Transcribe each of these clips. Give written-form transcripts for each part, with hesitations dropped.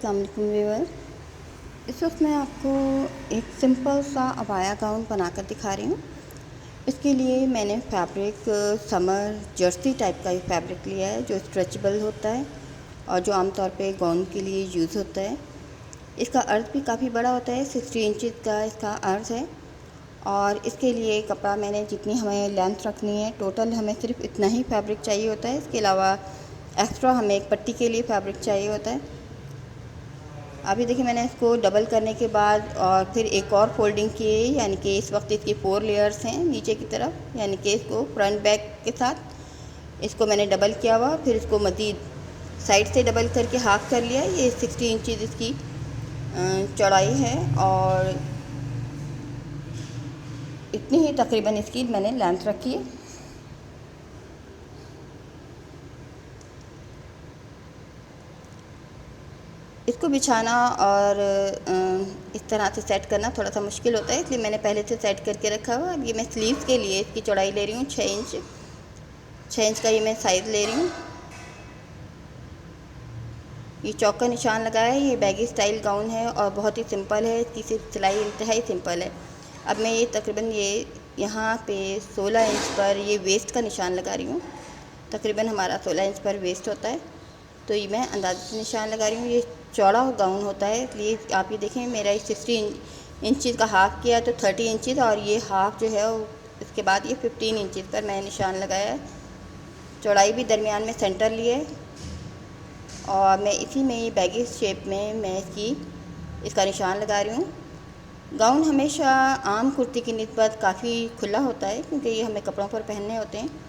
अस्सलाम वालेकुम व्यूअर। इस वक्त मैं आपको एक सिंपल सा अबाया गाउन बनाकर दिखा रही हूँ। इसके लिए मैंने फैब्रिक समर जर्सी टाइप का एक फैब्रिक लिया है जो स्ट्रेचेबल होता है और जो आमतौर पे गाउन के लिए यूज़ होता है। इसका अर्थ भी काफ़ी बड़ा होता है, 60 इंचज़ का इसका अर्थ है। और इसके लिए कपड़ा मैंने जितनी हमें लेंथ रखनी है, टोटल हमें सिर्फ इतना ही फैब्रिक चाहिए होता है। इसके अलावा एक्स्ट्रा हमें एक पट्टी के लिए फैब्रिक चाहिए होता है। अभी देखिए मैंने इसको डबल करने के बाद और फिर एक और फोल्डिंग की है, यानी कि इस वक्त इसकी 4 लेयर्स हैं नीचे की तरफ, यानी कि इसको फ्रंट बैक के साथ इसको मैंने डबल किया हुआ, फिर इसको मज़ीद साइड से डबल करके हाफ कर लिया। ये 60 इंचज़ इसकी चौड़ाई है और इतनी ही तकरीबन इसकी मैंने लेंथ रखी है। इसको बिछाना और इस तरह से सेट करना थोड़ा सा मुश्किल होता है, इसलिए मैंने पहले से सेट करके रखा हुआ। अब ये मैं स्लीव्स के लिए इसकी चौड़ाई ले रही हूँ 6 इंच का ये मैं साइज़ ले रही हूँ। ये चौक का निशान लगाया है। ये बैगी स्टाइल गाउन है और बहुत ही सिंपल है, इसकी सिर्फ सिलाई इंतहाई सिंपल है। अब मैं ये तकरीबन ये यहाँ पे 16 इंच पर ये वेस्ट का निशान लगा रही हूँ। तकरीबन हमारा 16 इंच पर वेस्ट होता है, तो ये मैं अंदाज़े से निशान लगा रही हूँ। ये चौड़ा गाउन होता है, इसलिए आप ये देखें मेरा 60 इंचज़ का हाफ़ किया तो 30 इंचज़, और ये हाफ़ जो है वो इसके बाद ये 15 इंचज़ पर मैं निशान लगाया है। चौड़ाई भी दरमियान में सेंटर लिए और मैं इसी में ये बैगी शेप में मैं इसका निशान लगा रही हूँ। गाउन हमेशा आम कुर्ती की निस्बत काफ़ी खुला होता है, क्योंकि ये हमें कपड़ों पर पहनने होते हैं।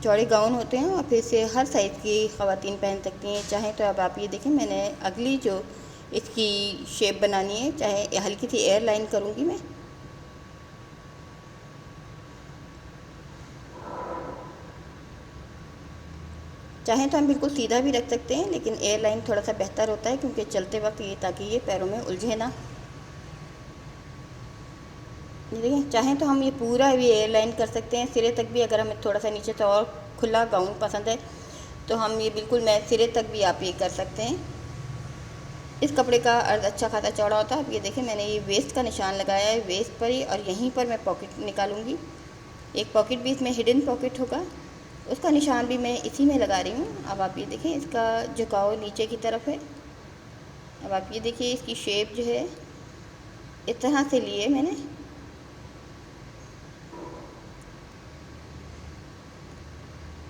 चौड़े गाउन होते हैं और फिर से हर साइज़ की ख़वातीन पहन सकती हैं चाहें तो। अब आप ये देखें मैंने अगली जो इसकी शेप बनानी है, चाहे हल्की सी एयर लाइन करूँगी मैं। चाहें तो हम बिल्कुल सीधा भी रख सकते हैं, लेकिन एयर लाइन थोड़ा सा बेहतर होता है, क्योंकि चलते वक्त ये ताकि ये पैरों में उलझे ना। ये देखिए, चाहें तो हम ये पूरा भी एयर लाइन कर सकते हैं सिरे तक भी। अगर हमें थोड़ा सा नीचे से और खुला गाउन पसंद है तो हम ये बिल्कुल मैं सिरे तक भी आप ये कर सकते हैं। इस कपड़े का अर्ध अच्छा खासा चौड़ा होता है। अब ये देखें मैंने ये वेस्ट का निशान लगाया है वेस्ट पर ही, और यहीं पर मैं पॉकेट निकालूंगी। एक पॉकेट भी इसमें हिडन पॉकेट होगा, उसका निशान भी मैं इसी में लगा रही हूँ। अब आप ये देखें इसका झुकाव नीचे की तरफ है। अब आप ये देखिए इसकी शेप जो है इस तरह से ली है मैंने।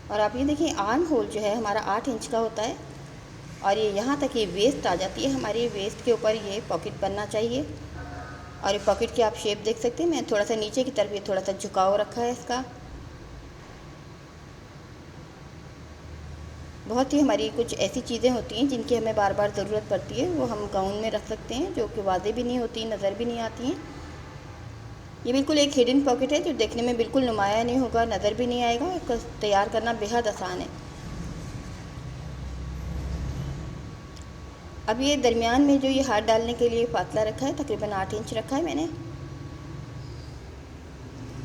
और आप ये देखिए आर्म होल जो है हमारा 8 इंच का होता है, और ये यहाँ तक ये वेस्ट आ जाती है हमारी। वेस्ट के ऊपर ये पॉकेट बनना चाहिए, और ये पॉकेट की आप शेप देख सकते हैं। मैं थोड़ा सा नीचे की तरफ ये थोड़ा सा झुकाव रखा है इसका। बहुत ही हमारी कुछ ऐसी चीज़ें होती हैं जिनकी हमें बार बार ज़रूरत पड़ती है, वो हम गाउन में रख सकते हैं, जो कि वाज़ेह भी नहीं होती, नज़र भी नहीं आती हैं। ये बिल्कुल एक हिडन पॉकेट है जो देखने में बिल्कुल नुमाया नहीं होगा, नज़र भी नहीं आएगा। इसको तैयार करना बेहद आसान है। अब ये दरमियान में जो ये हाथ डालने के लिए फासला रखा है तकरीबन 8 इंच रखा है मैंने,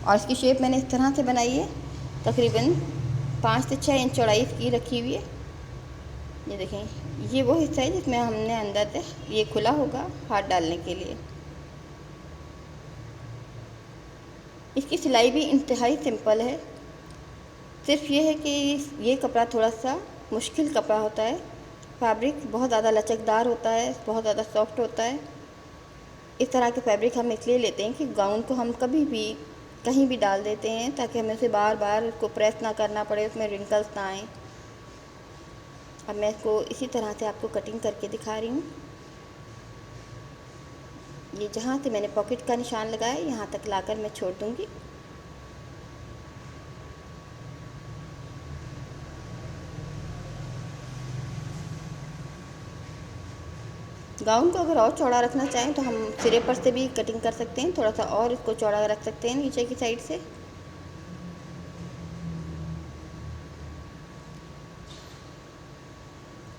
और इसकी शेप मैंने इस तरह से बनाई है। तकरीबन 5 से 6 इंच चौड़ाई इसकी रखी हुई है। ये देखें ये वो हिस्सा है जिसमें हमने अंदर से ये खुला होगा हाथ डालने के लिए। इसकी सिलाई भी इंतहाई सिंपल है, सिर्फ ये है कि ये कपड़ा थोड़ा सा मुश्किल कपड़ा होता है। फैब्रिक बहुत ज़्यादा लचकदार होता है, बहुत ज़्यादा सॉफ्ट होता है। इस तरह के फैब्रिक हम इसलिए लेते हैं कि गाउन को हम कभी भी कहीं भी डाल देते हैं, ताकि हमें उसे बार बार उसको प्रेस ना करना पड़े, उसमें रिंकल्स ना आए। अब मैं इसको इसी तरह से आपको कटिंग करके दिखा रही हूँ। ये जहाँ से मैंने पॉकेट का निशान लगाया यहाँ तक लाकर मैं छोड़ दूँगी। गाउन को अगर और चौड़ा रखना चाहें तो हम सिरे पर से भी कटिंग कर सकते हैं, थोड़ा सा और इसको चौड़ा रख सकते हैं नीचे की साइड से।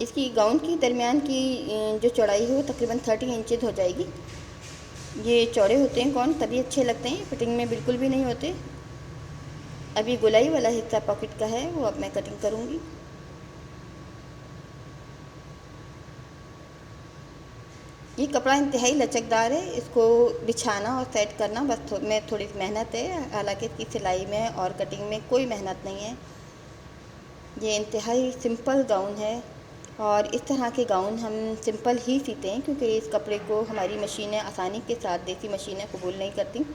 इसकी गाउन की दरमियान की जो चौड़ाई है वो तकरीबन 30 इंचज़ हो जाएगी। ये चौड़े होते हैं गाउन तभी अच्छे लगते हैं, फिटिंग में बिल्कुल भी नहीं होते। अब ये गोलाई वाला हिस्सा पॉकेट का है, वो अब मैं कटिंग करूँगी। ये कपड़ा इंतहाई लचकदार है, इसको बिछाना और सेट करना बस में थोड़ी मेहनत है, हालांकि इसकी सिलाई में और कटिंग में कोई मेहनत नहीं है। ये इंतहाई सिंपल गाउन है और इस तरह के गाउन हम सिंपल ही सीते हैं क्योंकि इस कपड़े को हमारी मशीनें आसानी के साथ, देसी मशीनें कबूल नहीं करती,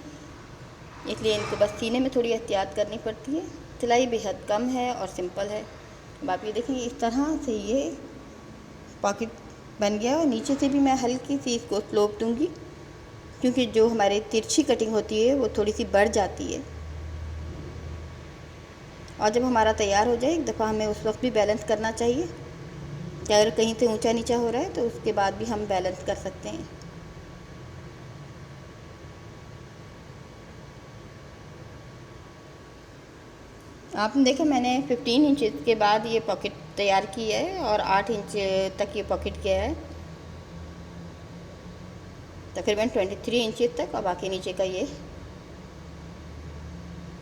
इसलिए इनको बस सीने में थोड़ी एहतियात करनी पड़ती है। सिलाई बेहद कम है और सिंपल है। अब आप ये देखेंगे इस तरह से ये पॉकेट बन गया और नीचे से भी मैं हल्की सी इसको स्लोप दूंगी क्योंकि जो हमारे तिरछी कटिंग होती है वो थोड़ी सी बढ़ जाती है। और जब हमारा तैयार हो जाए एक दफ़ा हमें उस वक्त भी बैलेंस करना चाहिए कि अगर कहीं से ऊंचा नीचा हो रहा है तो उसके बाद भी हम बैलेंस कर सकते हैं। आपने देखा मैंने 15 इंच के बाद ये पॉकेट तैयार की है और 8 इंच तक ये पॉकेट किया है, तकरीबन 23 इंच तक। और बाकी नीचे का ये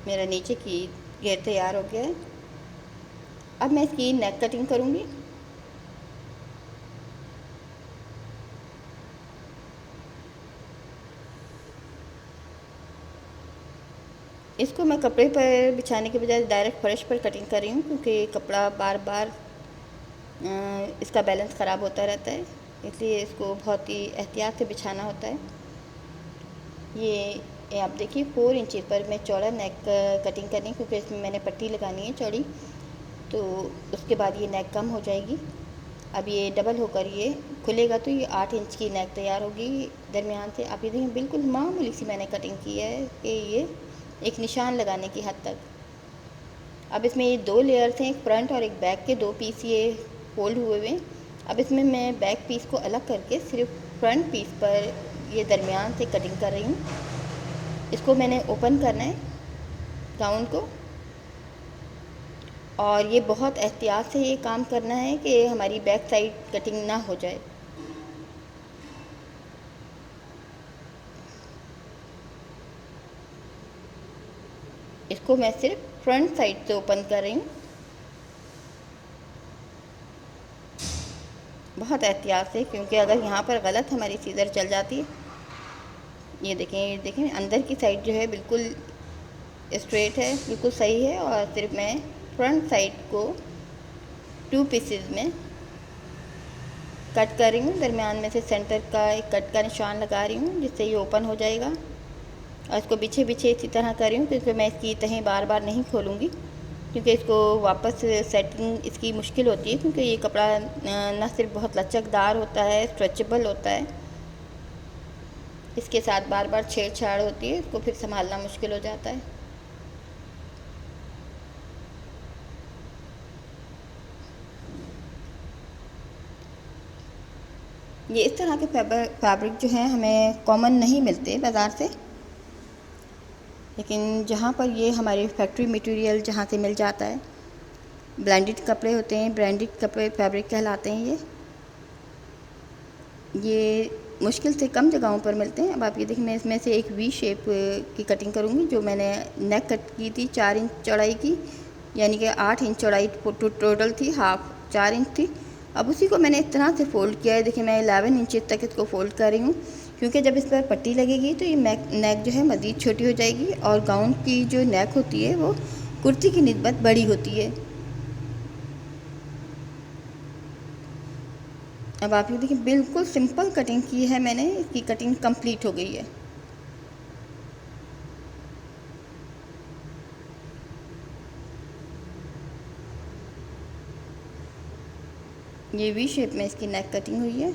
मेरा नीचे की घेर तैयार हो गया है। अब मैं इसकी नेक कटिंग करूँगी। इसको मैं कपड़े पर बिछाने के बजाय डायरेक्ट फर्श पर कटिंग कर रही हूँ क्योंकि कपड़ा बार बार इसका बैलेंस ख़राब होता रहता है, इसलिए इसको बहुत ही एहतियात से बिछाना होता है। ये आप देखिए 4 इंच पर मैं चौड़ा नेक कटिंग करनी क्योंकि इसमें मैंने पट्टी लगानी है चौड़ी, तो उसके बाद ये नेक कम हो जाएगी। अब ये डबल होकर ये खुलेगा तो ये 8 इंच की नेक तैयार होगी दरमियान से। आप ये देखिए बिल्कुल मामूली सी मैंने कटिंग की है कि ये एक निशान लगाने की हद तक। अब इसमें ये 2 लेयर्स हैं, एक फ्रंट और एक बैक के 2 पीस ये फोल्ड हुए हुए हैं। अब इसमें मैं बैक पीस को अलग करके सिर्फ फ्रंट पीस पर ये दरमियान से कटिंग कर रही हूँ। इसको मैंने ओपन करना है गाउन को, और ये बहुत एहतियात से ये काम करना है कि हमारी बैक साइड कटिंग ना हो जाए। इसको मैं सिर्फ फ्रंट साइड से ओपन कर रही हूँ, बहुत एहतियात से, क्योंकि अगर यहाँ पर गलत हमारी सीज़र चल जाती है। ये देखें अंदर की साइड जो है बिल्कुल स्ट्रेट है, बिल्कुल सही है। और सिर्फ मैं फ्रंट साइड को 2 पीसेस में कट कर रही हूँ, दरमियान में से सेंटर का एक कट का निशान लगा रही हूँ जिससे ये ओपन हो जाएगा। और इसको पीछे पीछे इसी तरह कर रही हूँ क्योंकि मैं इसकी तहें बार बार नहीं खोलूँगी क्योंकि इसको वापस सेटिंग इसकी मुश्किल होती है, क्योंकि ये कपड़ा न सिर्फ बहुत लचकदार होता है, स्ट्रेचेबल होता है, इसके साथ बार बार छेड़छाड़ होती है, इसको फिर संभालना मुश्किल हो जाता है। ये इस तरह के फैब्रिक जो हैं हमें कॉमन नहीं मिलते बाज़ार से, लेकिन जहाँ पर ये हमारे फैक्ट्री मटेरियल जहाँ से मिल जाता है, ब्लेंडेड कपड़े होते हैं, ब्रांडेड कपड़े फैब्रिक कहलाते हैं। ये मुश्किल से कम जगहों पर मिलते हैं। अब आप ये देखिए मैं इसमें से एक वी शेप की कटिंग करूँगी। जो मैंने नेक कट की थी 4 इंच चौड़ाई की, यानी कि 8 इंच चौड़ाई टोटल थी, हाफ 4 इंच थी। अब उसी को मैंने इस तरह से फ़ोल्ड किया है। देखिए मैं 11 इंच तक इसको फ़ोल्ड कर रही हूँ क्योंकि जब इस पर पट्टी लगेगी तो ये नेक जो है मज़ीद छोटी हो जाएगी और गाउन की जो नेक होती है वो कुर्ती की निस्बत बड़ी होती है। अब आप ये देखिए बिल्कुल सिंपल कटिंग की है मैंने, इसकी कटिंग कंप्लीट हो गई है। ये वी शेप में इसकी नेक कटिंग हुई है।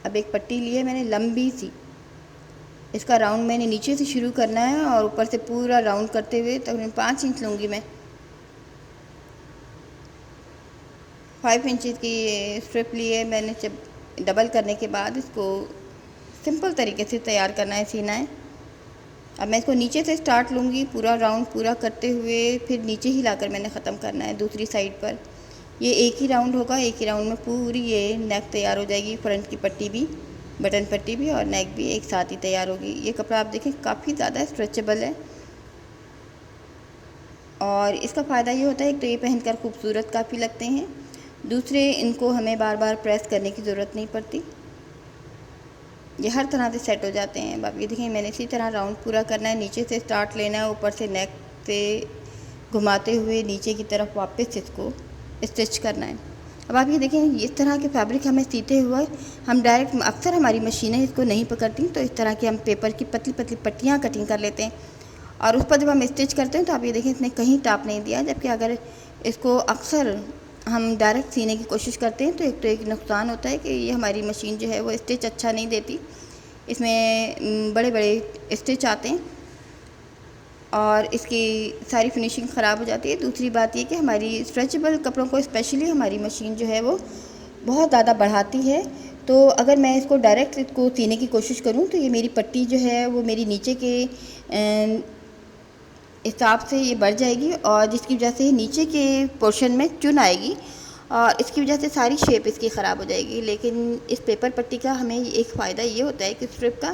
अब एक पट्टी ली है मैंने लंबी सी, इसका राउंड मैंने नीचे से शुरू करना है और ऊपर से पूरा राउंड करते हुए तकरीबन 5 इंच लूँगी मैं। 5 इंचज़ की स्ट्रिप ली है मैंने। जब डबल करने के बाद इसको सिंपल तरीके से तैयार करना है, सीना है। अब मैं इसको नीचे से स्टार्ट लूँगी, पूरा राउंड पूरा करते हुए फिर नीचे ही लाकर मैंने ख़त्म करना है दूसरी साइड पर। ये एक ही राउंड होगा, एक ही राउंड में पूरी ये नेक तैयार हो जाएगी। फ्रंट की पट्टी भी, बटन पट्टी भी और नेक भी एक साथ ही तैयार होगी। ये कपड़ा आप देखें काफ़ी ज़्यादा स्ट्रेचेबल है और इसका फ़ायदा ये होता है एक तो ये पहनकर खूबसूरत काफ़ी लगते हैं, दूसरे इनको हमें बार बार प्रेस करने की ज़रूरत नहीं पड़ती, ये हर तरह से सेट हो जाते हैं। अब ये देखें मैंने इसी तरह राउंड पूरा करना है, नीचे से स्टार्ट लेना है, ऊपर से नेक से घुमाते हुए नीचे की तरफ वापस इसको स्टिच करना है। अब आप ये देखें इस तरह के फैब्रिक हमें सीते हुए हम डायरेक्ट, अक्सर हमारी मशीनें इसको नहीं पकड़ती, तो इस तरह की हम पेपर की पतली पतली पट्टियाँ कटिंग कर लेते हैं और उस पर जब हम स्टिच करते हैं तो आप ये देखें इसने कहीं टाप नहीं दिया। जबकि अगर इसको अक्सर हम डायरेक्ट सीने की कोशिश करते हैं तो एक नुकसान होता है कि ये हमारी मशीन जो है वो स्टिच अच्छा नहीं देती, इसमें बड़े बड़े स्टिच आते हैं और इसकी सारी फिनिशिंग ख़राब हो जाती है। दूसरी बात ये कि हमारी स्ट्रेचेबल कपड़ों को स्पेशली हमारी मशीन जो है वो बहुत ज़्यादा बढ़ाती है, तो अगर मैं इसको डायरेक्ट इसको सीने की कोशिश करूँ तो ये मेरी पट्टी जो है वो मेरी नीचे के हिसाब से ये बढ़ जाएगी और जिसकी वजह से नीचे के पोर्शन में चुन आएगी और इसकी वजह से सारी शेप इसकी ख़राब हो जाएगी। लेकिन इस पेपर पट्टी का हमें एक फ़ायदा ये होता है कि स्ट्रिप का,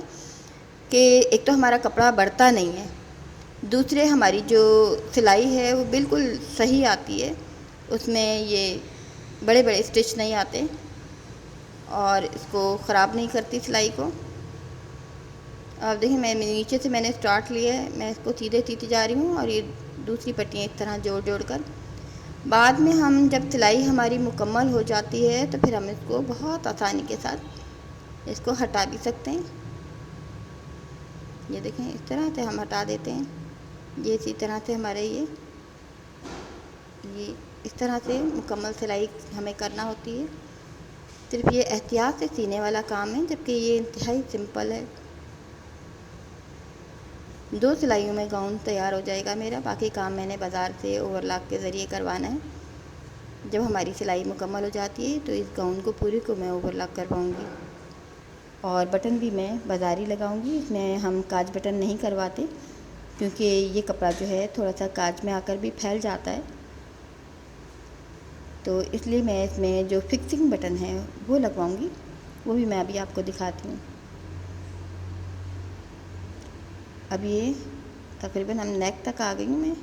कि एक तो हमारा कपड़ा बढ़ता नहीं है, दूसरे हमारी जो सिलाई है वो बिल्कुल सही आती है, उसमें ये बड़े बड़े स्टिच नहीं आते और इसको ख़राब नहीं करती सिलाई को। अब देखिए मैं नीचे से मैंने स्टार्ट लिया है, मैं इसको सीधे सीधे जा रही हूँ और ये दूसरी पट्टियाँ इस तरह जोड़ जोड़ कर, बाद में हम जब सिलाई हमारी मुकम्मल हो जाती है तो फिर हम इसको बहुत आसानी के साथ इसको हटा भी सकते हैं। ये देखें इस तरह से हम हटा देते हैं, ये इसी तरह से हमारे ये इस तरह से मुकम्मल सिलाई हमें करना होती है। सिर्फ ये एहतियात से सीने वाला काम है, जबकि ये इंतहाई सिंपल है। 2 सिलाइयों में गाउन तैयार हो जाएगा मेरा, बाकी काम मैंने बाज़ार से ओवरलॉक के ज़रिए करवाना है। जब हमारी सिलाई मुकम्मल हो जाती है तो इस गाउन को पूरे को मैं ओवरलॉक करवाऊँगी और बटन भी मैं बाज़ारी लगाऊँगी। इसमें हम काज बटन नहीं करवाते क्योंकि ये कपड़ा जो है थोड़ा सा काज में आकर भी फैल जाता है, तो इसलिए मैं इसमें जो फिक्सिंग बटन है वो लगवाऊँगी, वो भी मैं अभी आपको दिखाती हूँ। अब ये तकरीबन हम नेक तक आ गई हूँ मैं।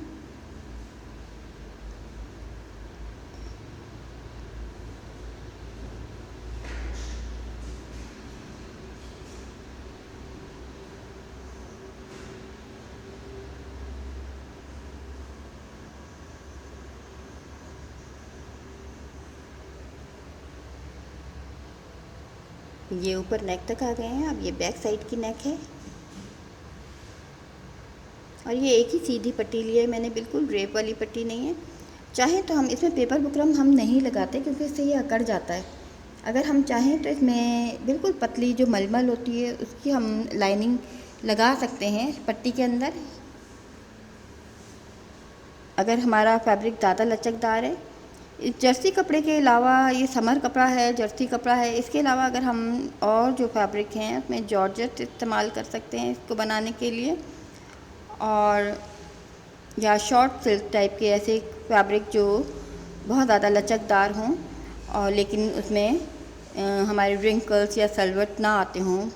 ये ऊपर नेक तक आ गए हैं। अब ये बैक साइड की नेक है और ये एक ही सीधी पट्टी ली है मैंने, बिल्कुल ड्रेप वाली पट्टी नहीं है। चाहें तो हम इसमें पेपर बुकरम हम नहीं लगाते क्योंकि इससे ये अकड़ जाता है। अगर हम चाहें तो इसमें बिल्कुल पतली जो मलमल होती है उसकी हम लाइनिंग लगा सकते हैं पट्टी के अंदर। अगर हमारा फैब्रिक ज़्यादा लचकदार है, जर्सी कपड़े के अलावा ये समर कपड़ा है, जर्सी कपड़ा है, इसके अलावा अगर हम और जो फैब्रिक हैं उसमें जॉर्जेट इस्तेमाल कर सकते हैं इसको बनाने के लिए, और या शॉर्ट सिल्क टाइप के ऐसे फैब्रिक जो बहुत ज़्यादा लचकदार हों और लेकिन उसमें हमारे रिंकल्स या सलवट ना आते हों,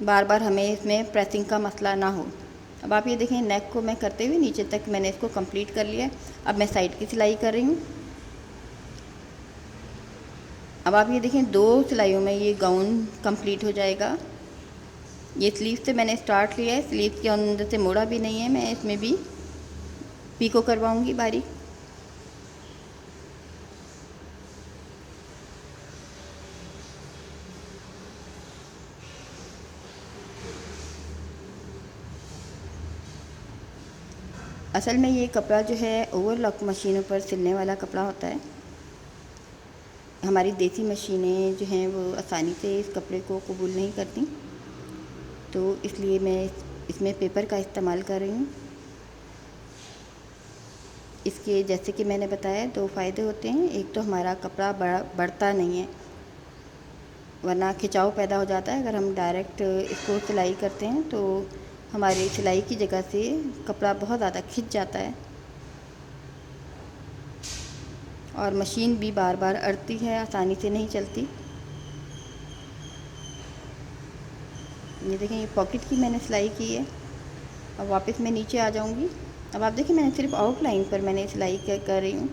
बार बार हमें इसमें प्रेसिंग का मसला ना हो। अब आप ये देखें नेक को मैं करते हुए नीचे तक मैंने इसको कंप्लीट कर लिया है। अब मैं साइड की सिलाई कर रही हूँ। अब आप ये देखें 2 सिलाइयों में ये गाउन कंप्लीट हो जाएगा। ये स्लीव से मैंने स्टार्ट लिया है, स्लीव के अंदर से मोड़ा भी नहीं है, मैं इसमें भी पीको करवाऊंगी बारीक। असल में ये कपड़ा जो है ओवरलॉक मशीनों पर सिलने वाला कपड़ा होता है। हमारी देसी मशीनें जो हैं वो आसानी से इस कपड़े को कबूल नहीं करती, तो इसलिए मैं इसमें पेपर का इस्तेमाल कर रही हूँ। इसके जैसे कि मैंने बताया 2 फ़ायदे होते हैं। एक तो हमारा कपड़ा बढ़ता नहीं है, वरना खिंचाव पैदा हो जाता है। अगर हम डायरेक्ट इसको सिलाई करते हैं तो हमारी सिलाई की जगह से कपड़ा बहुत ज़्यादा खिंच जाता है और मशीन भी बार बार अड़ती है, आसानी से नहीं चलती। ये देखें, ये पॉकेट की मैंने सिलाई की है। अब वापस मैं नीचे आ जाऊंगी। अब आप देखिए, मैंने सिर्फ आउटलाइन पर मैंने सिलाई कर रही हूँ।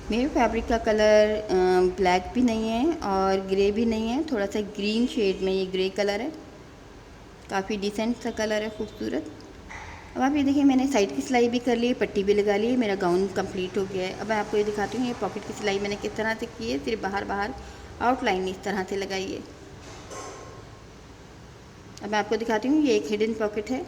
मेरे फैब्रिक का कलर ब्लैक भी नहीं है और ग्रे भी नहीं है, थोड़ा सा ग्रीन शेड में ये ग्रे कलर है। काफ़ी डिसेंट सा कलर है, खूबसूरत। अब आप ये देखिए, मैंने साइड की सिलाई भी कर ली है, पट्टी भी लगा ली है, मेरा गाउन कंप्लीट हो गया है। अब मैं आपको ये दिखाती हूँ, ये पॉकेट की सिलाई मैंने किस तरह से की है। सिर्फ बाहर बाहर आउटलाइन इस तरह से लगाई है। अब मैं आपको दिखाती हूँ, ये एक हिडन पॉकेट है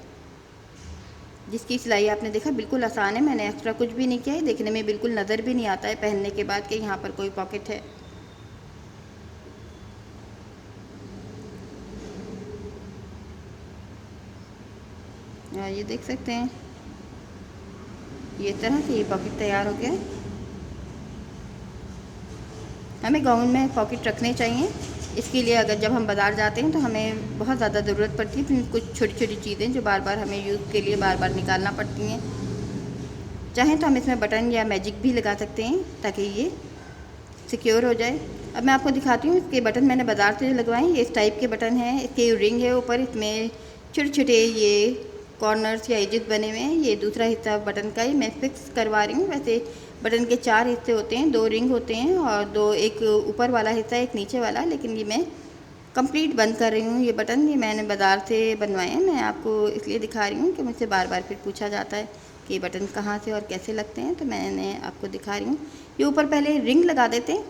जिसकी सिलाई आपने देखा बिल्कुल आसान है। मैंने एक्स्ट्रा कुछ भी नहीं किया है, देखने में बिल्कुल नज़र भी नहीं आता है पहनने के बाद कि यहाँ पर कोई पॉकेट है। ये देख सकते हैं, ये तरह से ये पॉकेट तैयार हो गया है। हमें गाउन में पॉकेट रखने चाहिए। इसके लिए अगर जब हम बाज़ार जाते हैं तो हमें बहुत ज़्यादा ज़रूरत पड़ती है कुछ छोटी छोटी चीज़ें जो बार बार हमें यूज़ के लिए बार बार निकालना पड़ती हैं। चाहें तो हम इसमें बटन या मैजिक भी लगा सकते हैं ताकि ये सिक्योर हो जाए। अब मैं आपको दिखाती हूँ, इसके बटन मैंने बाज़ार से लगवाए। ये इस टाइप के बटन हैं, इसके रिंग है ऊपर, इसमें छोटे छोटे ये कॉर्नर्स या एजेस बने हुए हैं। ये दूसरा हिस्सा बटन का ही मैं फिक्स करवा रही हूँ। वैसे बटन के 4 हिस्से होते हैं, 2 रिंग होते हैं और 2, एक ऊपर वाला हिस्सा एक नीचे वाला, लेकिन ये मैं कंप्लीट बंद कर रही हूँ। ये बटन ये मैंने बाज़ार से बनवाए हैं। मैं आपको इसलिए दिखा रही हूँ कि मुझसे बार बार फिर पूछा जाता है कि ये बटन कहाँ से और कैसे लगते हैं, तो मैंने आपको दिखा रही हूँ। ये ऊपर पहले रिंग लगा देते हैं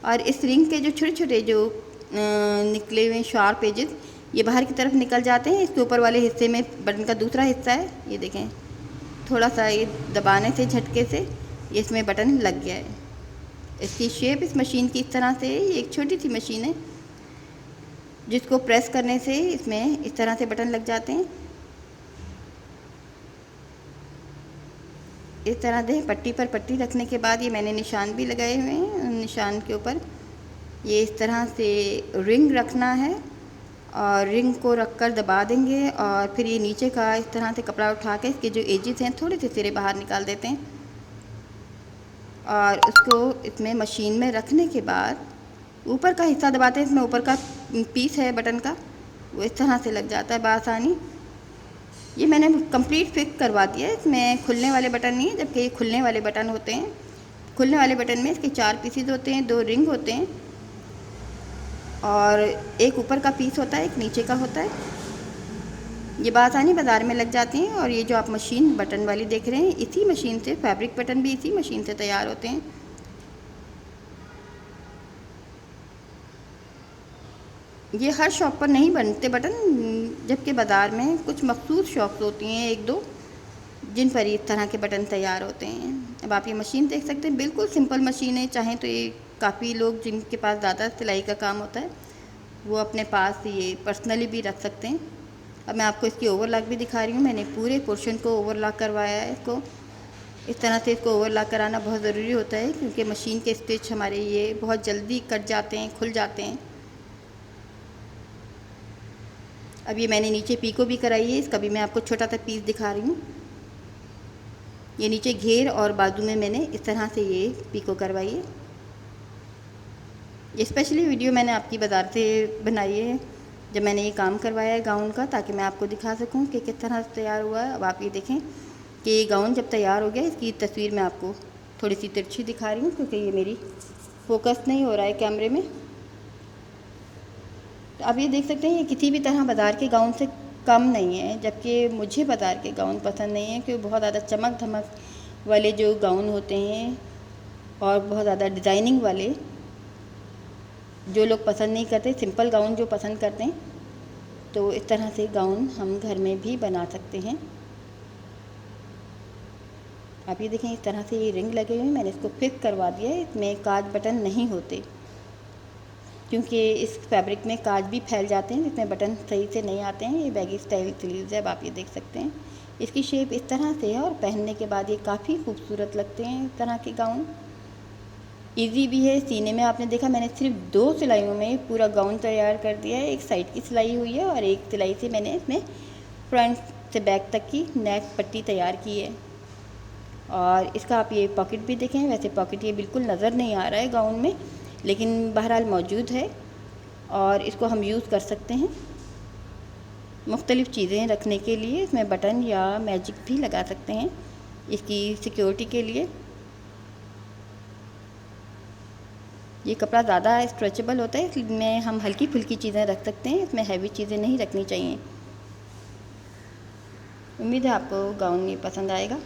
और इस रिंग के जो छोटे छोटे जो निकले हुए शार्प एजेस ये बाहर की तरफ निकल जाते हैं। इसके ऊपर वाले हिस्से में बटन का दूसरा हिस्सा है, ये देखें, थोड़ा सा ये दबाने से, झटके से ये इसमें बटन लग गया है। इसकी शेप इस मशीन की इस तरह से, ये एक छोटी सी मशीन है जिसको प्रेस करने से इसमें इस तरह से बटन लग जाते हैं। इस तरह से पट्टी पर पट्टी रखने के बाद ये मैंने निशान भी लगाए हुए हैं। निशान के ऊपर ये इस तरह से रिंग रखना है और रिंग को रखकर दबा देंगे और फिर ये नीचे का इस तरह से कपड़ा उठा के इसके जो एजेस हैं थोड़े से सिरे बाहर निकाल देते हैं और उसको इसमें मशीन में रखने के बाद ऊपर का हिस्सा दबाते हैं। इसमें ऊपर का पीस है बटन का, वो इस तरह से लग जाता है बआसानी। ये मैंने कंप्लीट फिक्स करवा दिया है। इसमें खुलने वाले बटन नहीं है, जबकि ये खुलने वाले बटन होते हैं। खुलने वाले बटन में इसके 4 पीसेज होते हैं, 2 रिंग होते हैं और एक ऊपर का पीस होता है, एक नीचे का होता है। ये बआसानी बाज़ार में लग जाती हैं और ये जो आप मशीन बटन वाली देख रहे हैं, इसी मशीन से फैब्रिक बटन भी इसी मशीन से तैयार होते हैं। ये हर शॉप पर नहीं बनते बटन, जबकि बाज़ार में कुछ मखसूस शॉप्स होती हैं, 1-2, जिन पर इस तरह के बटन तैयार होते हैं। अब आप ये मशीन देख सकते हैं, बिल्कुल सिंपल मशीन है। चाहें तो ये काफ़ी लोग जिनके पास ज़्यादा सिलाई का काम होता है वो अपने पास ये पर्सनली भी रख सकते हैं। अब मैं आपको इसकी ओवरलॉक भी दिखा रही हूँ। मैंने पूरे पोर्शन को ओवरलॉक करवाया है। इसको इस तरह से इसको ओवरलॉक कराना बहुत ज़रूरी होता है क्योंकि मशीन के स्टिच हमारे ये बहुत जल्दी कट जाते हैं, खुल जाते हैं। अब ये मैंने नीचे पीको भी कराई है, इसका भी मैं आपको छोटा सा पीस दिखा रही हूँ। ये नीचे घेर और बाजू में मैंने इस तरह से ये पीको करवाई है। ये स्पेशली वीडियो मैंने आपकी बाज़ार से बनाई है जब मैंने ये काम करवाया है गाउन का, ताकि मैं आपको दिखा सकूं कि किस तरह से तैयार हुआ है। अब आप ये देखें कि ये गाउन जब तैयार हो गया, इसकी तस्वीर मैं आपको थोड़ी सी तिरछी दिखा रही हूँ क्योंकि ये मेरी फोकस नहीं हो रहा है कैमरे में। तो आप ये देख सकते हैं, ये किसी भी तरह बाज़ार के गाउन से कम नहीं है, जबकि मुझे बाज़ार के गाउन पसंद नहीं है क्योंकि बहुत ज़्यादा चमक धमक वाले जो गाउन होते हैं और बहुत ज़्यादा डिज़ाइनिंग वाले जो लोग पसंद नहीं करते, सिंपल गाउन जो पसंद करते हैं, तो इस तरह से गाउन हम घर में भी बना सकते हैं। आप ये देखें, इस तरह से ये रिंग लगे हुए हैं, मैंने इसको फिक्स करवा दिया है। इसमें काज बटन नहीं होते क्योंकि इस फैब्रिक में काज भी फैल जाते हैं, जिसमें बटन सही से नहीं आते हैं। ये बैगी स्टाइल स्लीव्स है, अब आप ये देख सकते हैं। इसकी शेप इस तरह से है और पहनने के बाद ये काफ़ी खूबसूरत लगते हैं इस तरह के गाउन। इजी भी है सीने में। आपने देखा मैंने सिर्फ 2 सिलाइयों में पूरा गाउन तैयार कर दिया है। एक साइड की सिलाई हुई है और एक सिलाई से मैंने इसमें फ्रंट से बैक तक की नेक पट्टी तैयार की है। और इसका आप ये पॉकेट भी देखें, वैसे पॉकेट ये बिल्कुल नज़र नहीं आ रहा है गाउन में, लेकिन बहरहाल मौजूद है और इसको हम यूज़ कर सकते हैं मुख्तलिफ़ चीज़ें रखने के लिए। इसमें बटन या मैजिक भी लगा सकते हैं इसकी सिक्योरिटी के लिए। ये कपड़ा ज़्यादा स्ट्रेचेबल होता है, इसमें हम हल्की फुल्की चीज़ें रख सकते हैं, इसमें हैवी चीज़ें नहीं रखनी चाहिए। उम्मीद है आपको गाउन ये पसंद आएगा।